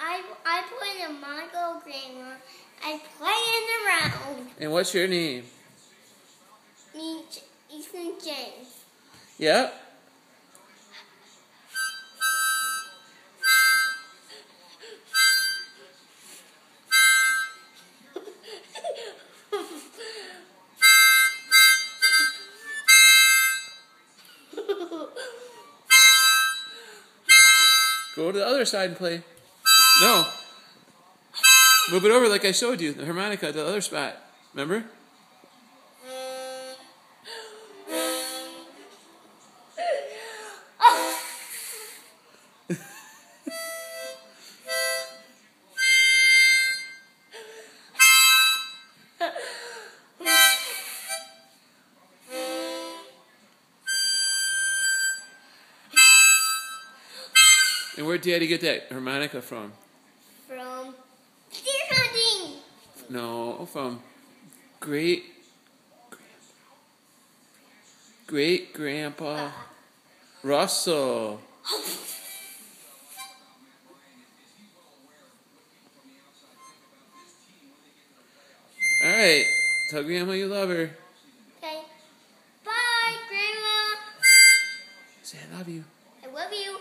I play the Monaco Grandma. I play in the round. And what's your name? Ethan James. Yep. Go to the other side and play. No. Move it over like I showed you, the harmonica to the other spot. Remember? And where'd Daddy get that harmonica from? From deer hunting. No, from great grandpa Russell. All right, tell Grandma you love her. Okay. Bye, Grandma. Say I love you. I love you.